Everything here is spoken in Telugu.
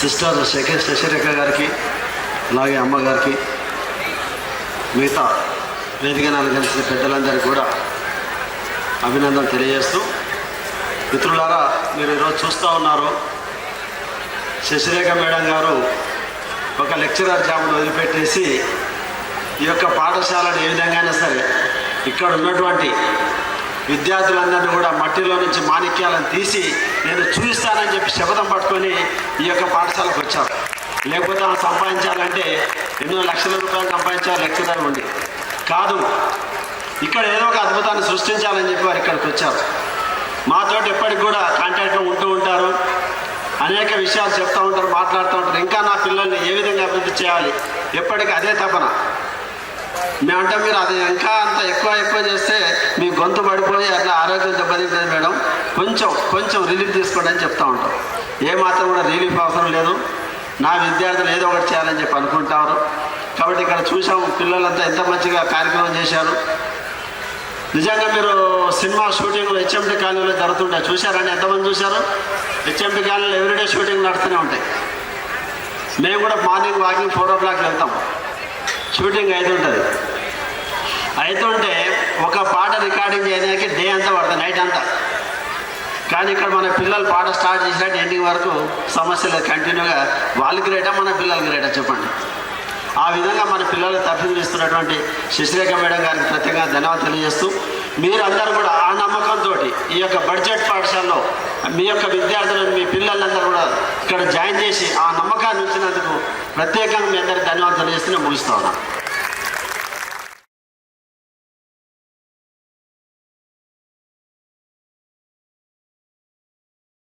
సిస్టర్ శశిరేఖ గారికి, అలాగే అమ్మగారికి, మిగతా వేదికను అలంకరించిన పెద్దలందరికీ కూడా అభినందన తెలియజేస్తూ, మిత్రులారా, మీరు ఈరోజు చూస్తూ ఉన్నారు, శశిరేఖ మేడం గారు ఒక లెక్చరర్ జాబ్ను వదిలిపెట్టేసి ఈ యొక్క పాఠశాలను ఏ విధంగానే సరే ఇక్కడ ఉన్నటువంటి విద్యార్థులందరినీ కూడా మట్టిలో నుంచి మాణిక్యాలను తీసి నేను చూపిస్తానని చెప్పి శపథం పట్టుకొని ఈ యొక్క పాఠశాలకు వచ్చారు. లేకపోతే ఆమె సంపాదించాలంటే ఎన్నో లక్షల రూపాయలు సంపాదించాలి లెక్చరర్ ఉండి కాదు, ఇక్కడ ఏదో ఒక అద్భుతాన్ని సృష్టించాలని చెప్పి వారు ఇక్కడికి వచ్చారు. మాతోటి ఎప్పటికి కూడా కాంటాక్ట్లో ఉంటూ ఉంటారు, అనేక విషయాలు చెప్తూ ఉంటారు, మాట్లాడుతూ ఉంటారు. ఇంకా నా పిల్లల్ని ఏ విధంగా అభివృద్ధి చేయాలి, ఎప్పటికీ అదే తపన. మేమంటే మీరు అది ఇంకా అంత ఎక్కువ చేస్తే మీ గొంతు పడిపోయి అట్లా ఆరోగ్యం దెబ్బతింటుంది మేడం, కొంచెం రిలీఫ్ తీసుకోండి అని చెప్తూ ఉంటాం. ఏమాత్రం కూడా రిలీఫ్ అవసరం లేదు, నా విద్యార్థులు ఏదో ఒకటి చేయాలని చెప్పి అనుకుంటారు. కాబట్టి ఇక్కడ చూసాము, పిల్లలంతా ఎంత మంచిగా కార్యక్రమం చేశారు. నిజంగా మీరు సినిమా షూటింగ్లు హెచ్ఎండి కాలనీలో జరుగుతుంటాయి, చూశారని ఎంతమంది చూశారు? హెచ్ఎండి కాలనీలో ఎవ్రీడే షూటింగ్ నడుస్తూనే ఉంటాయి. మేము కూడా మార్నింగ్ వాకింగ్ 4 o'clock వెళ్తాం, షూటింగ్ అవుతుంటే ఒక పాట రికార్డింగ్ చేయడానికి డే అంతా పడుతుంది, నైట్ అంతా. కానీ ఇక్కడ మన పిల్లలు పాట స్టార్ట్ చేసినట్టు ఎండింగ్ వరకు సమస్యలు కంటిన్యూగా, వాళ్ళకి రేటా మన పిల్లలకి రేటా చెప్పండి. ఆ విధంగా మన పిల్లలు తప్పిస్తున్నటువంటి శశిరేఖ మేడం గారికి ప్రత్యేకంగా ధన్యవాదాలు తెలియజేస్తూ, మీరందరూ కూడా ఆ నమ్మకంతో ఈ యొక్క బడ్జెట్ పాఠశాలలో మీ యొక్క విద్యార్థులను, మీ పిల్లలందరూ కూడా ఇక్కడ జాయిన్ చేసి ఆ నమ్మకాన్ని ఉంచినందుకు ప్రత్యేకంగా మీ అందరికీ ధన్యవాదాలు తెలియజేస్తూ నేను ముగిస్తా ఉన్నాను.